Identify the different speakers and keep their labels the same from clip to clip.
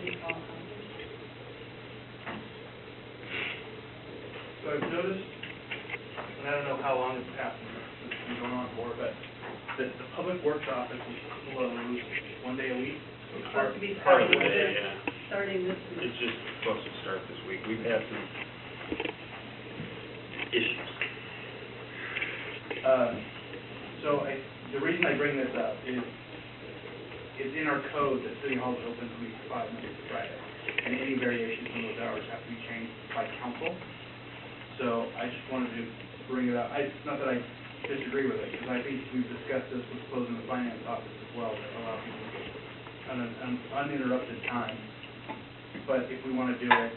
Speaker 1: city hall hours.
Speaker 2: So I've noticed, and I don't know how long it's been going on for, but the public works office is closed 1 day a week. So
Speaker 1: It's supposed to be
Speaker 3: Part of the
Speaker 1: starting
Speaker 3: day,
Speaker 1: this,
Speaker 3: yeah.
Speaker 1: starting this week.
Speaker 3: It's just supposed to start this week. We've had some issues.
Speaker 2: The reason I bring this up is in our code that City Hall is open from 5 Monday to Friday, and any variations from those hours have to be changed by council. So I just wanted to bring it up. It's not that I disagree with it, because I think we've discussed this with closing the finance office as well, to allow people an uninterrupted time. But if we want to do it,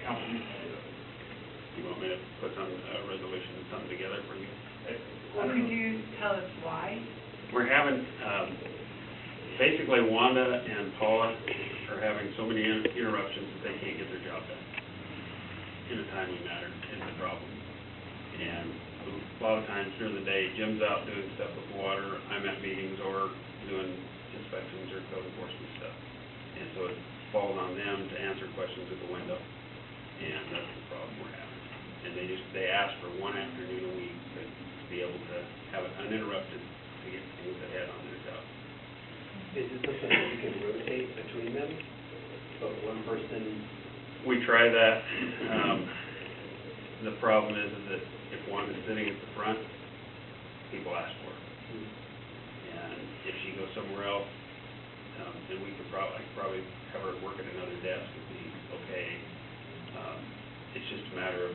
Speaker 2: council needs to do it.
Speaker 3: You want me to put some resolution, something together for you?
Speaker 1: Well, could you tell us why?
Speaker 3: We're having, basically Wanda and Paula are having so many interruptions that they can't get their job done in a timely manner is the problem. And a lot of times during the day, Jim's out doing stuff with water, I'm at meetings or doing inspections or code enforcement stuff. And so it falls on them to answer questions at the window. And that's the problem we're having. And they ask for one afternoon a week to be able to have it uninterrupted to get things ahead on their job.
Speaker 4: Is it something that you can rotate between them? But one person...
Speaker 3: We try that. The problem is that if one is sitting at the front, people ask for it. And if she goes somewhere else, then I could probably have her work at another desk and be okay. It's just a matter of,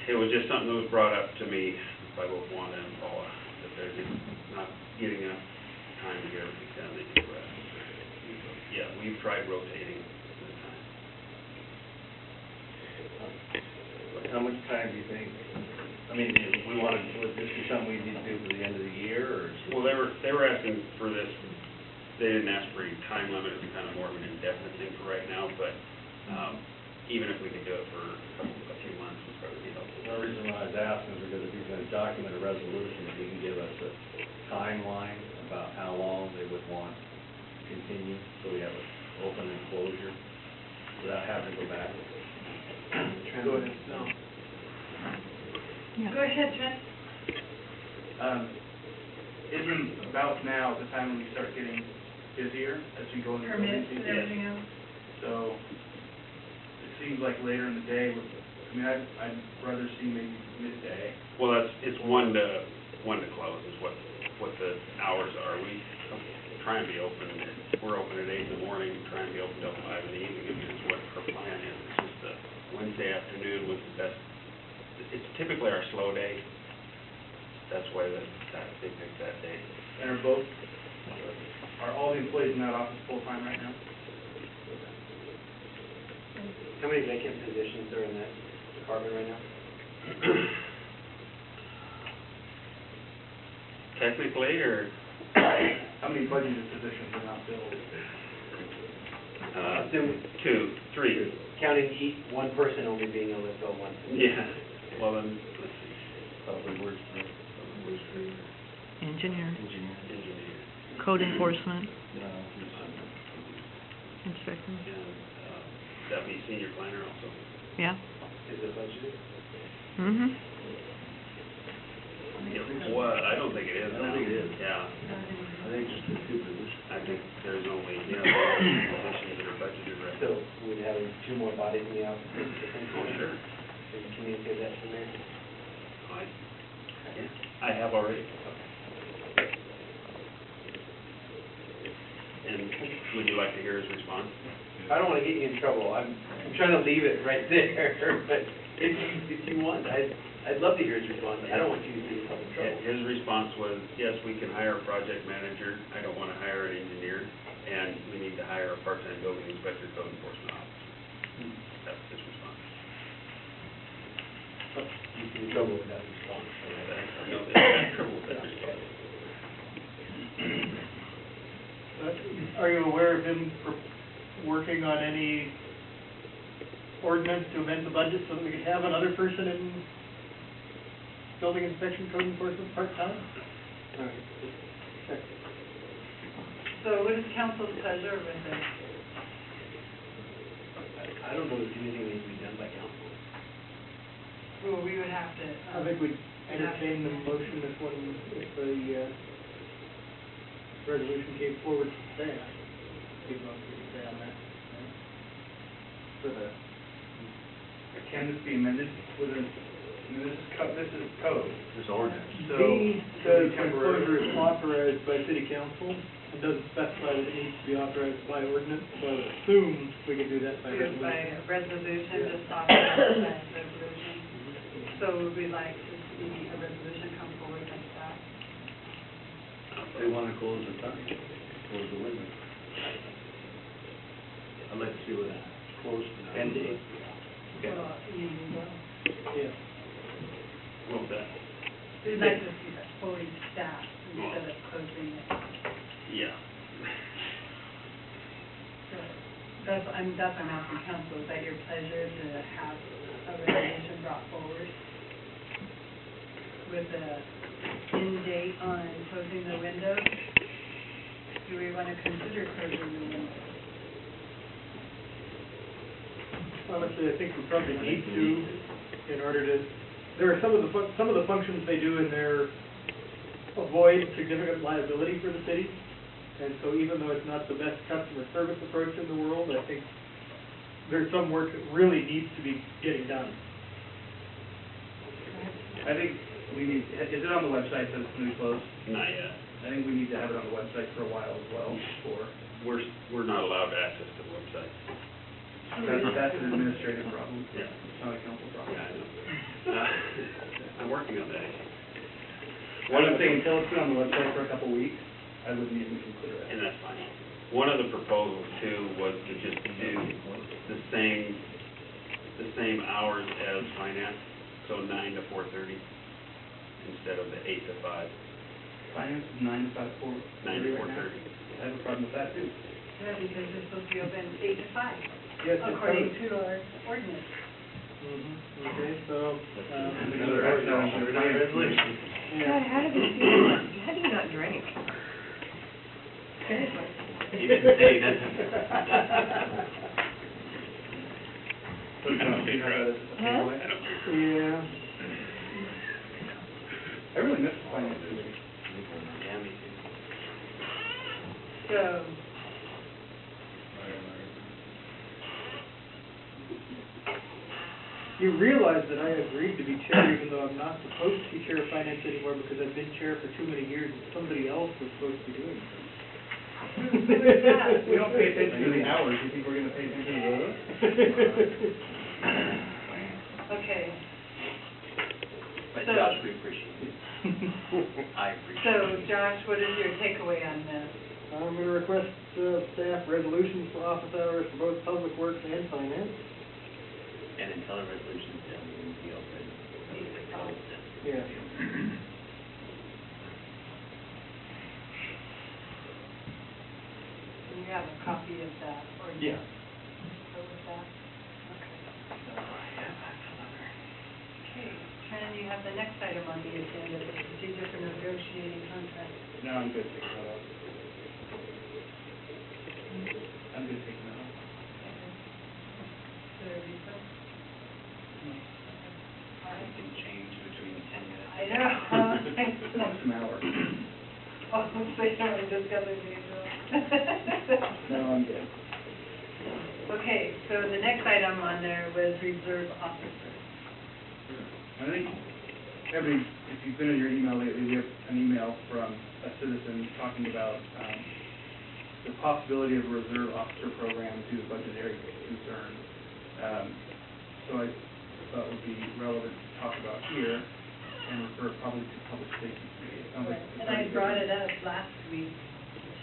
Speaker 3: it was just something that was brought up to me by both Wanda and Paula, that they're just not getting enough time to get everything done. They just rest. So, yeah, we've tried rotating the time.
Speaker 5: How much time do you think, I mean, we want to, would this be something we need to do for the end of the year, or?
Speaker 3: Well, they were asking for this, they didn't ask for a time limit, it's kind of more of an indefinite thing for right now, but even if we could do it for a few months, it's probably be helpful.
Speaker 5: The reason why I was asking is because if you're going to document a resolution, if you can give us a timeline about how long they would want to continue, so we have an open and closure, without having to go back.
Speaker 2: Go ahead. No.
Speaker 1: Go ahead, Trent.
Speaker 2: Isn't about now the time when we start getting busier as we go into
Speaker 1: Permits and
Speaker 2: season?
Speaker 1: everything else.
Speaker 2: So it seems like later in the day, I'd rather see maybe midday.
Speaker 3: Well, it's one to close is what the hours are. We try and be open, we're open at 8 in the morning, try and be open till 5 in the evening, is what our plan is. It's just the Wednesday afternoon was the best. It's typically our slow day. That's why they picked that day.
Speaker 2: And are all the employees in that office full-time right now?
Speaker 4: How many vacant positions are in that department right now?
Speaker 3: Technically, or?
Speaker 2: How many budgeted positions are not filled?
Speaker 3: Two, three.
Speaker 4: Counting one person only being able to fill one.
Speaker 3: Yeah. Well, then, let's see.
Speaker 5: Public Works,
Speaker 6: Engineer,
Speaker 3: Engineer.
Speaker 6: code enforcement,
Speaker 5: no,
Speaker 6: inspector,
Speaker 3: And that'd be senior planner also.
Speaker 6: yeah.
Speaker 4: Is it budgeted?
Speaker 6: Mm-hmm.
Speaker 3: What? I don't think it is.
Speaker 5: I don't think it is.
Speaker 3: Yeah.
Speaker 5: I think just the two positions.
Speaker 3: I think there's only, positions that are budgeted right now.
Speaker 4: So we'd have 2 more bodies in the office.
Speaker 3: Oh, sure.
Speaker 4: Can you communicate that to the mayor?
Speaker 3: I have already. And would you like to hear his response?
Speaker 4: I don't want to get you in trouble. I'm trying to leave it right there, but if you want, I'd love to hear his response. I don't want you to be in trouble.
Speaker 3: His response was, yes, we can hire a project manager. I don't want to hire an engineer, and we need to hire a part-time building inspector, code enforcement officer. That's his response.
Speaker 4: You'd be in trouble with that response.
Speaker 3: No, they're in trouble with that response.
Speaker 7: Are you aware of him working on any ordinance to amend the budget so that we could have another person in building inspection, code enforcement part-time?
Speaker 4: All right.
Speaker 1: So So what is council's pleasure with this?
Speaker 4: I don't know if anything needs to be done by council.
Speaker 1: Well, we would have to.
Speaker 7: I think we'd entertain the motion if the resolution came forward from staff. We'd want to say on that, right? For the,
Speaker 2: Can this be amended with a, I mean, this is code.
Speaker 5: This ordinance.
Speaker 2: So,
Speaker 7: D
Speaker 2: so
Speaker 7: says
Speaker 2: temporary-
Speaker 7: enclosure is authorized by city council. It doesn't specify that it needs to be authorized by ordinance, so I would assume we can do that by
Speaker 1: Do it by
Speaker 7: resolution.
Speaker 1: resolution, just authorized by resolution. So would we like to see a resolution come forward like that?
Speaker 5: They want to close the time, close the window. I'd like to see what close to.
Speaker 4: 10 days.
Speaker 5: Okay.
Speaker 1: Well,
Speaker 7: Yeah.
Speaker 3: What was that?
Speaker 1: we'd like to see that fully staffed instead of closing it.
Speaker 3: Yeah.
Speaker 1: So that's why I'm asking council, is that your pleasure to have a resolution brought forward with a end date on closing the window? Do we want to consider closing the window?
Speaker 7: Honestly, I think we probably need to, in order to, there are some of the functions they do in there avoid significant liability for the city. And so even though it's not the best customer service approach in the world, I think there's some work that really needs to be getting done.
Speaker 2: I think we need, is it on the website that it's going to be closed?
Speaker 3: Not yet.
Speaker 2: I think we need to have it on the website for a while as well, for,
Speaker 3: We're not allowed access to the website.
Speaker 2: that's an administrative problem.
Speaker 3: Yeah.
Speaker 2: It's not a council problem.
Speaker 3: Yeah, I know. I'm working on that issue.
Speaker 2: One of the things, until it's been on the website for a couple weeks, I wouldn't even consider it.
Speaker 3: And that's fine. One of the proposals too was to just do the same hours as finance, so 9 to 4:30 instead of the 8 to 5.
Speaker 2: Finance is 9 to 5, 4.
Speaker 3: 9 to 4:30.
Speaker 2: I have a problem with that too.
Speaker 1: Yeah, because it's supposed to be open 8 to 5,
Speaker 7: Yes, it's
Speaker 1: according
Speaker 7: covered.
Speaker 1: to our ordinance.
Speaker 7: Okay, so,
Speaker 2: Another resolution.
Speaker 7: yeah.
Speaker 6: how do you not drink?
Speaker 1: Seriously.
Speaker 4: Even today, doesn't
Speaker 2: So, John, do you have that as a takeaway?
Speaker 7: Yeah.
Speaker 2: I really miss the finance committee.
Speaker 4: Yeah, me too.
Speaker 1: So,
Speaker 7: You realize that I agreed to be chair even though I'm not supposed to be chair of finance anymore because I've been chair for too many years and somebody else was supposed to be doing it.
Speaker 1: who is that?
Speaker 2: We don't pay attention to the hours, you think we're gonna pay attention to those?
Speaker 1: Okay,
Speaker 4: But
Speaker 1: So-
Speaker 4: Josh, we appreciate it. I appreciate
Speaker 1: so
Speaker 4: it.
Speaker 1: Josh, what is your takeaway on this?
Speaker 7: I'm gonna request, staff resolutions for office hours for both public works and finance.
Speaker 4: And until the resolution's done, we will be open.
Speaker 7: Yeah.
Speaker 1: Do you have a copy of that ordinance?
Speaker 2: Yeah.
Speaker 1: Go with that? Okay, Shannon, you have the next item on the agenda, the procedure for negotiating contracts.
Speaker 2: No, I'm good taking that off. I'm good taking that off.
Speaker 1: Is there a reason? All right.
Speaker 4: It can change between 10 minutes.
Speaker 1: I know.
Speaker 2: Once an hour.
Speaker 1: Oh, so you want to discuss it,
Speaker 2: No, I'm good.
Speaker 1: Okay, so the next item on there was reserve officer.
Speaker 2: I think if you've been in your email lately, we have an email from a citizen talking about, the possibility of a reserve officer program due to budgetary concerns. So I thought it would be relevant to talk about here and refer probably to public safety committee. It sounds like it's
Speaker 1: And I
Speaker 2: already
Speaker 1: brought
Speaker 2: been-
Speaker 1: it up last week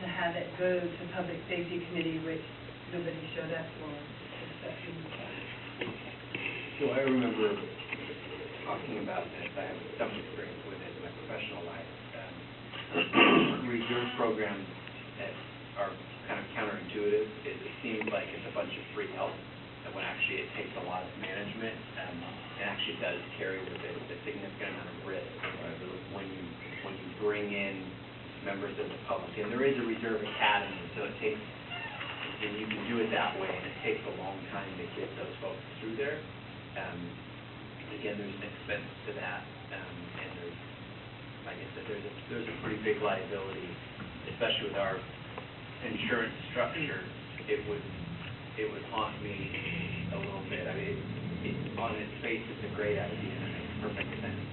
Speaker 1: to have it go to public safety committee, which nobody showed up for, except you.
Speaker 8: So I remember talking about this, I have some experience with it in my professional life. Reserve programs that are kind of counterintuitive, is it seems like it's a bunch of free help, and when actually it takes a lot of management, and actually does carry with it a significant amount of risk. When you bring in members of the public. And there is a reserve academy, so it takes, and you can do it that way, and it takes a long time to get those folks through there. Again, there's an expense to that, and there's, like I said, there's a pretty big liability, especially with our insurance structure. It would haunt me a little bit. I mean, on its face, it's a great idea, and it makes perfect sense.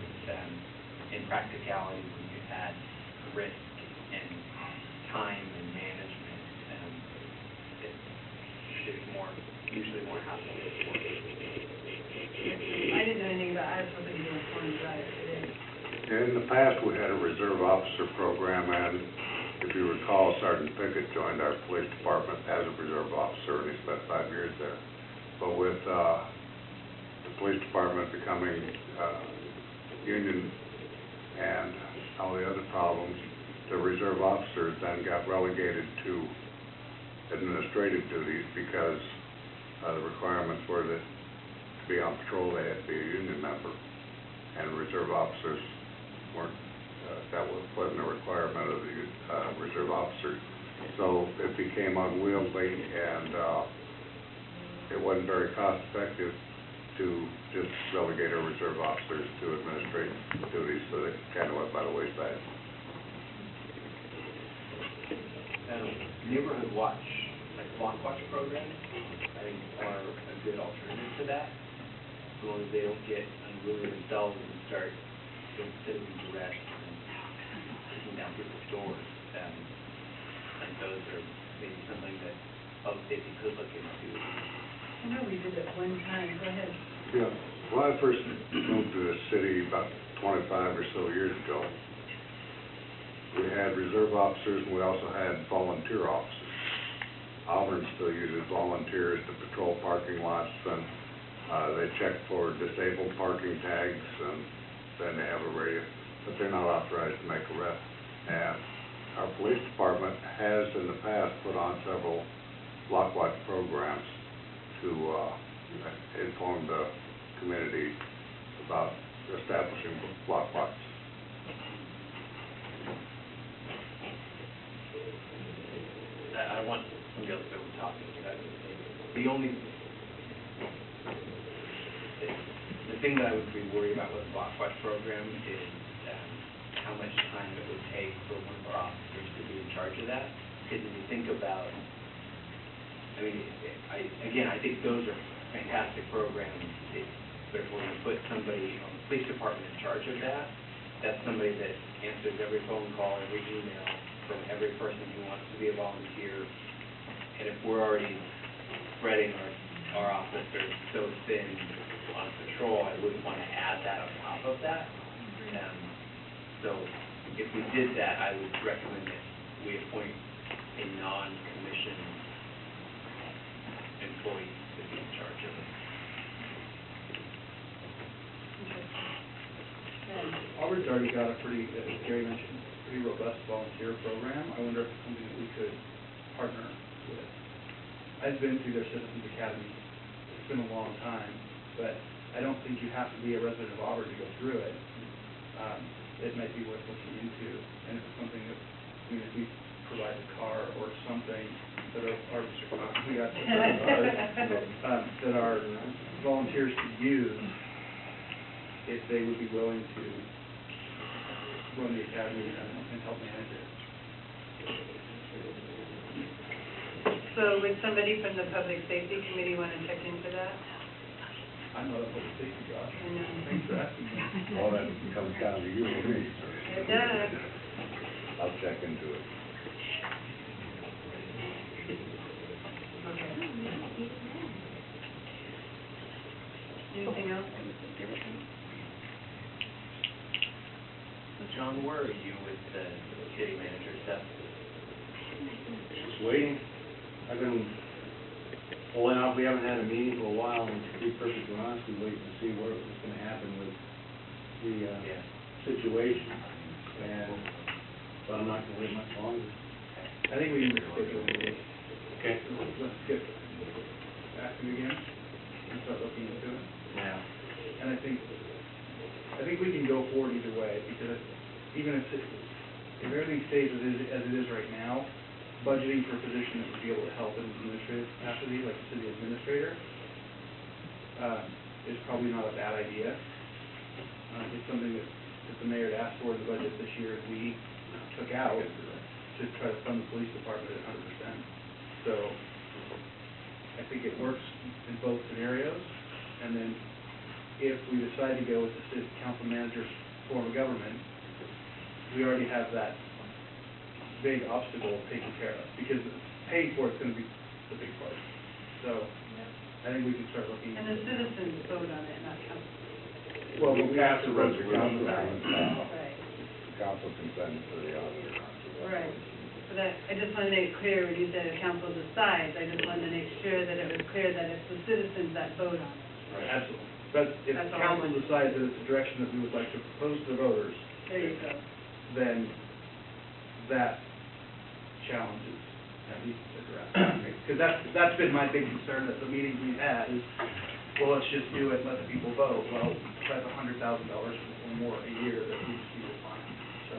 Speaker 8: In practicality, when you add risk and time and management, it's usually more hassle.
Speaker 1: I didn't know anything about, I was hoping to be informed about it today.
Speaker 9: In the past, we had a reserve officer program, and if you recall, Sergeant Pickett joined our police department as a reserve officer, and he spent 5 years there. But with the police department becoming union and all the other problems, the reserve officers then got relegated to administrative duties because the requirements were that to be on patrol, they had to be a union member, and reserve officers weren't, that wasn't a requirement of the reserve officers. So it became unwieldy, and it wasn't very cost effective to just relegate our reserve officers to administrative duties, so they kind of went by the wayside.
Speaker 8: Neighborhood watch, like block watch programs, I think are a good alternative to that, as long as they don't get unruly themselves and start sitting direct and taking down people's doors. And those are maybe something that public safety could look into.
Speaker 1: I know we did it one time, go ahead.
Speaker 9: Yeah, when I first moved to the city about 25 or so years ago, we had reserve officers, and we also had volunteer officers. Auburn still uses volunteers to patrol parking lots, and they check for disabled parking tags, and then they have a radio, but they're not authorized to make arrests. And our police department has in the past put on several block watch programs to inform the community about establishing block watch.
Speaker 8: I want somebody else to be talking about it. The thing that I would be worried about with the block watch program is how much time it would take for one of our officers to be in charge of that. Because if you think about, I mean, I think those are fantastic programs, but when you put somebody on the police department in charge of that, that's somebody that answers every phone call, every email from every person who wants to be a volunteer. And if we're already spreading our officers so thin on patrol, I wouldn't want to add that on top of that. So if we did that, I would recommend that we appoint a non-commissioned employee to be in charge of it.
Speaker 2: Auburn's already got a pretty, as Gary mentioned, pretty robust volunteer program. I wonder if it's something that we could partner with. I've been through their Citizens Academy. It's been a long time, but I don't think you have to be a resident of Auburn to go through it. It might be worth looking into, and if it's something that, I mean, if we provide a car or something that that our volunteers could use, if they would be willing to run the academy and help manage it.
Speaker 1: So would somebody from the Public Safety Committee want to check into that?
Speaker 2: I'm not a public safety guy.
Speaker 1: I know.
Speaker 2: Thanks for asking me.
Speaker 9: Well, that comes down to you and me, sir.
Speaker 1: It does.
Speaker 9: I'll check into it.
Speaker 1: Okay. Anything else?
Speaker 8: John, where are you with the city manager stuff?
Speaker 5: Just waiting. I've been pulling out, we haven't had a meeting for a while, and to be perfectly honest, we're waiting to see what's gonna happen with the, situation. And, but I'm not gonna wait much longer.
Speaker 2: I think we can schedule a meeting.
Speaker 5: Okay.
Speaker 2: Let's get, ask him again and start looking into it.
Speaker 5: Yeah.
Speaker 2: And I think we can go forward either way, because even if the early stage as it is right now, budgeting for a position that would be able to help in administrative capacity, like a city administrator, is probably not a bad idea. It's something that the mayor had asked for in the budget this year, and we took out to try to fund the police department at 100%. So I think it works in both scenarios. And then if we decide to go with the city council manager's form of government, we already have that big obstacle taken care of, because paying for it's going to be the big part. So I think we can start looking.
Speaker 1: And the citizens vote on it, not council.
Speaker 2: Well,
Speaker 9: We pass a
Speaker 2: vote for
Speaker 9: resolution,
Speaker 2: council.
Speaker 1: Right.
Speaker 9: council can send it to the auditor.
Speaker 1: Right. But I just want to make clear, when you said the council decides, I just wanted to make sure that it was clear that it's the citizens that vote on it.
Speaker 2: Right, absolutely. But if
Speaker 1: That's all I
Speaker 2: council
Speaker 1: wanted.
Speaker 2: decides that it's a direction that we would like to propose to the voters,
Speaker 1: There you go.
Speaker 2: then that challenge is at least addressed. Because that's been my big concern at the meetings we've had is, well, let's just do it, let the people vote. Well, that's $100,000 or more a year that we just need to find, so.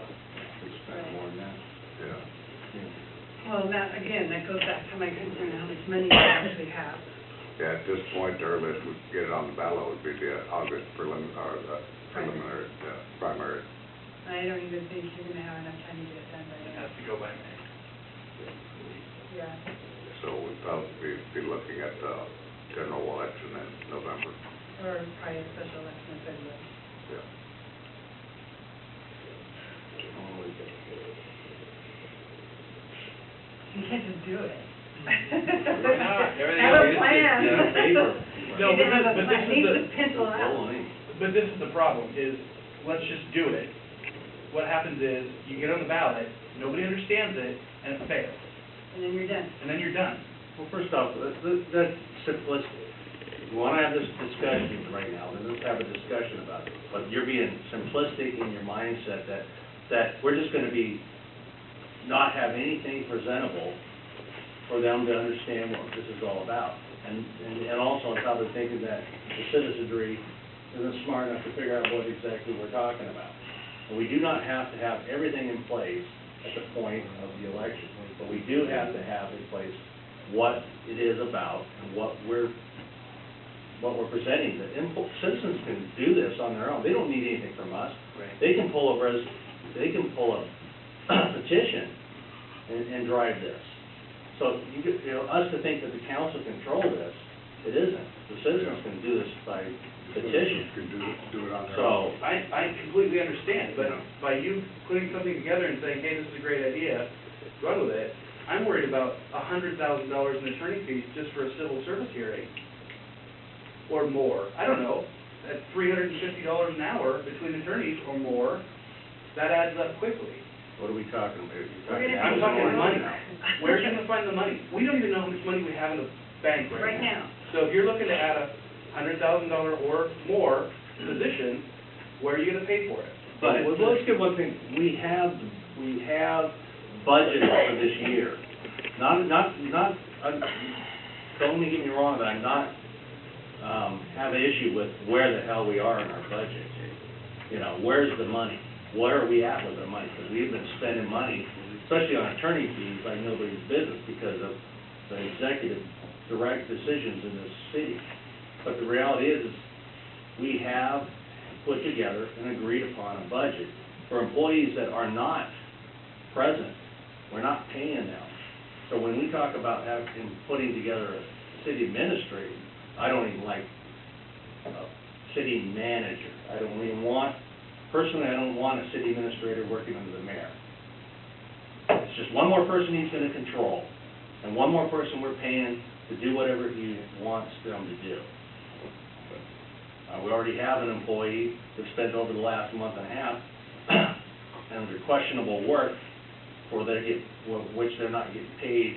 Speaker 5: We spend more than that.
Speaker 9: Yeah.
Speaker 1: Well, that, again, that goes back to my concern, how much money you actually have.
Speaker 9: Yeah, at this point, the earliest we could get it on the ballot would be the August preliminary, primary.
Speaker 1: I don't even think you're going to have enough time to get it done by
Speaker 2: It
Speaker 1: then.
Speaker 2: has to go by May.
Speaker 1: Yeah.
Speaker 9: So we'd probably be looking at the general election in November.
Speaker 1: Or probably a special election in February.
Speaker 9: Yeah.
Speaker 1: You can't just do it.
Speaker 4: Why not? Everything
Speaker 1: Have a
Speaker 4: else is
Speaker 1: plan.
Speaker 5: just paper.
Speaker 2: No,
Speaker 1: You
Speaker 2: but
Speaker 1: have a
Speaker 2: this
Speaker 1: plan,
Speaker 2: is
Speaker 1: needs
Speaker 2: the-
Speaker 1: to pencil out.
Speaker 2: But this is the problem, is let's just do it. What happens is, you get on the ballot, nobody understands it, and it fails.
Speaker 1: And then you're done.
Speaker 2: And then you're done.
Speaker 5: Well, first off, that's simplistic. If you want to have this discussion right now, then let's have a discussion about it. But you're being simplistic in your mindset that we're just going to be, not have anything presentable for them to understand what this is all about. And also on top of thinking that the citizenry isn't smart enough to figure out what exactly we're talking about. And we do not have to have everything in place at the point of the election, but we do have to have in place what it is about and what we're presenting. The citizens can do this on their own. They don't need anything from us.
Speaker 2: Right.
Speaker 5: They can pull a petition and drive this. So, us to think that the council control this, it isn't. The citizens can do this by petition.
Speaker 9: Can do it on their
Speaker 5: So,
Speaker 9: own.
Speaker 2: I completely understand, but by you putting something together and saying, hey, this is a great idea, run with it, I'm worried about $100,000 in attorney fees just for a civil service hearing, or more. I don't know, at $350 an hour between attorneys or more, that adds up quickly.
Speaker 5: what are we talking about?
Speaker 2: I'm talking money. Where are you gonna find the money? We don't even know how much money we have in the bank
Speaker 1: Right now.
Speaker 2: So if you're looking to add a $100,000 or more position, where are you gonna pay for it?
Speaker 5: But, well, let's get one thing, we have budgeted for this year. Don't get me wrong, that I'm not, have an issue with where the hell we are in our budget. Where's the money? Where are we at with our money? Because we've been spending money, especially on attorney fees, like nobody's business because of the executive direct decisions in this city. But the reality is we have put together and agreed upon a budget for employees that are not present. We're not paying them. So when we talk about putting together a city administrator, I don't even like a city manager. Personally, I don't want a city administrator working under the mayor. It's just one more person he's going to control, and one more person we're paying to do whatever he wants them to do. We already have an employee that spent over the last month and a half under questionable work which they're not getting paid,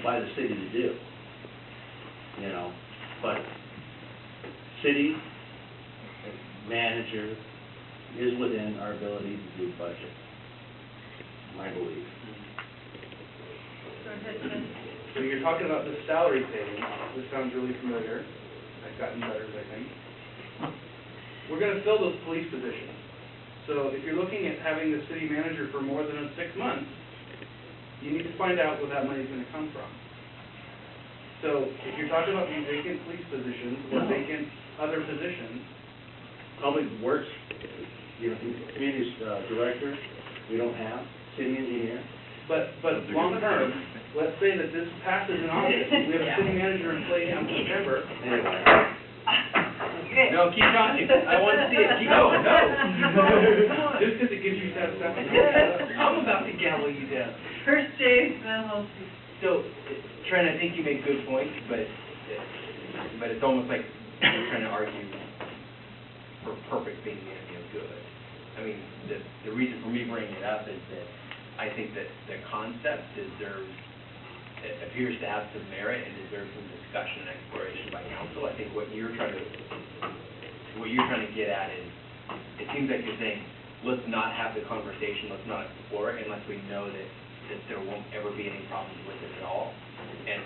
Speaker 5: by the city to do. But city manager is within our ability to do budget, my belief.
Speaker 1: Go ahead, Ken.
Speaker 2: So you're talking about the salary savings. This sounds really familiar. I've gotten letters, I think. We're gonna fill those police positions. So if you're looking at having the city manager for more than 6 months, you need to find out where that money's gonna come from. So if you're talking about these vacant police positions or vacant other positions,
Speaker 5: Public Works, community director, we don't have, city engineer.
Speaker 2: but long term, let's say that this passes in August, we have a city manager in place in September.
Speaker 8: No, keep talking. I want to see it. Keep going. No.
Speaker 2: Just because it gives you satisfaction.
Speaker 8: I'm about to gavel you down.
Speaker 1: First James, then we'll see.
Speaker 8: So, Trent, I think you make good points, but it's almost like you're trying to argue for perfect being the enemy of good. I mean, the reason for me bringing it up is that I think that the concept deserves, it appears to have some merit and deserves some discussion and exploration by council. I think what you're trying to get at is, it seems like you're saying, let's not have the conversation, let's not explore it unless we know that there won't ever be any problems with it at all. And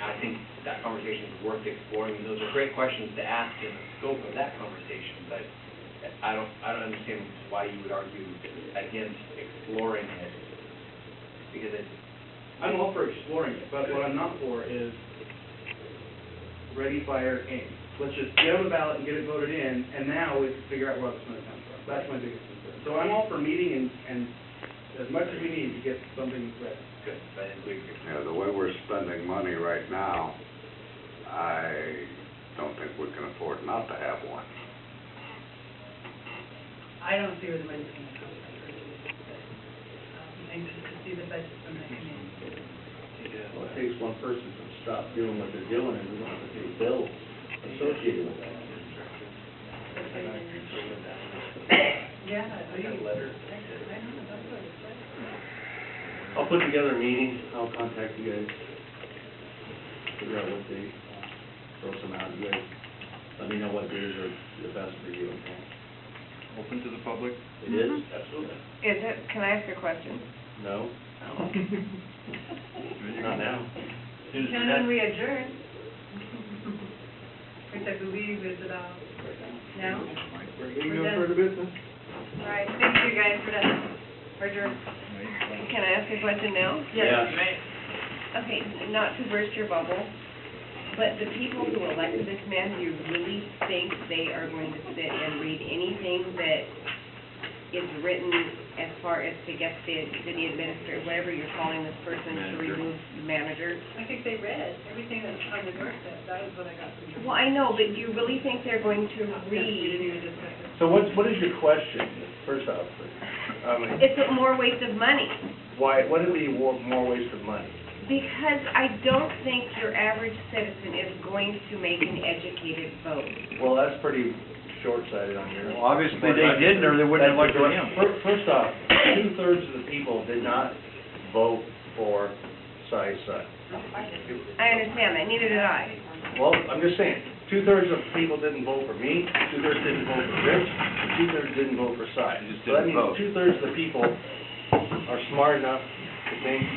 Speaker 8: I think that conversation is worth exploring, and those are great questions to ask in the scope of that conversation, but I don't understand why you would argue against exploring it, because
Speaker 2: I'm all for exploring it, but what I'm not for is ready, fire, aim. Let's just get on the ballot and get it voted in, and now we can figure out where it's going to come from. That's my biggest concern. So I'm all for meeting and as much as we need to get something ready.
Speaker 8: good, but I think we agree.
Speaker 9: Yeah, the way we're spending money right now, I don't think we can afford not to have one.
Speaker 1: I don't see where the money's gonna come from. I'm anxious to see the budget when they come in.
Speaker 5: Well, it takes one person to stop doing what they're doing, and we don't have to pay bills associated with that.
Speaker 1: Yeah,
Speaker 8: I got a letter.
Speaker 1: I know, that's what it's like.
Speaker 5: I'll put together a meeting, I'll contact you guys, figure out what day, throw some out, you guys, let me know what days are the best for you, okay?
Speaker 10: Open to the public?
Speaker 5: It is, absolutely.
Speaker 6: Is it, can I ask a question?
Speaker 5: No? Not now.
Speaker 1: Can we adjourn? Which I believe is about now.
Speaker 7: We're no further business.
Speaker 6: All right, thank you guys for that. Can I ask a question now?
Speaker 1: Yes.
Speaker 5: Yeah.
Speaker 6: Okay, not to burst your bubble, but the people who elected this man, do you really think they are going to sit and read anything that is written as far as to get the city administrator, whatever you're calling this person, to remove the manager?
Speaker 1: I think they read everything that's on the doorstep. That was what I got from you.
Speaker 6: Well, I know, but do you really think they're going to
Speaker 1: We didn't
Speaker 6: read?
Speaker 1: even discuss it.
Speaker 5: So what is your question, first off?
Speaker 6: It's a more waste of money.
Speaker 5: Why, what would be more waste of money?
Speaker 6: Because I don't think your average citizen is going to make an educated vote.
Speaker 5: Well, that's pretty short-sighted on your.
Speaker 10: Well, obviously they didn't, or they wouldn't have elected him.
Speaker 5: First off, 2/3 of the people did not vote for Cy's son.
Speaker 6: I understand that, neither did I.
Speaker 5: Well, I'm just saying, 2/3 of people didn't vote for me, 2/3 didn't vote for Rich, and 2/3 didn't vote for Cy.
Speaker 10: They just
Speaker 5: So that
Speaker 10: didn't vote.
Speaker 5: means 2/3 of the people are smart enough to think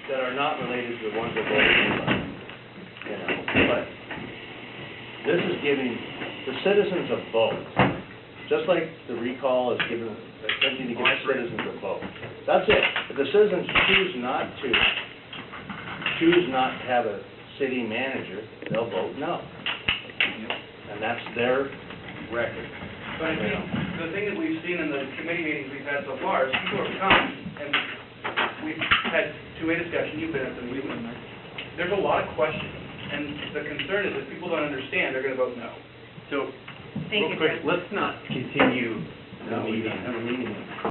Speaker 5: that are not related to the ones that voted for Cy. You know, but this is giving the citizens a vote, just like the recall is given, attempting to give citizens a vote. That's it. If the citizens choose not to have a city manager, they'll vote no. And that's their record.
Speaker 2: But I think the thing that we've seen in the committee meetings we've had so far is people have come, and we've had two-way discussion, you've been at them, we've been there. There's a lot of questions, and the concern is if people don't understand, they're gonna vote no.
Speaker 8: So,
Speaker 6: Thank
Speaker 8: real
Speaker 6: you,
Speaker 8: quick,
Speaker 6: Chris.
Speaker 8: let's not continue the
Speaker 5: No, we
Speaker 8: meeting.
Speaker 5: don't have a meeting.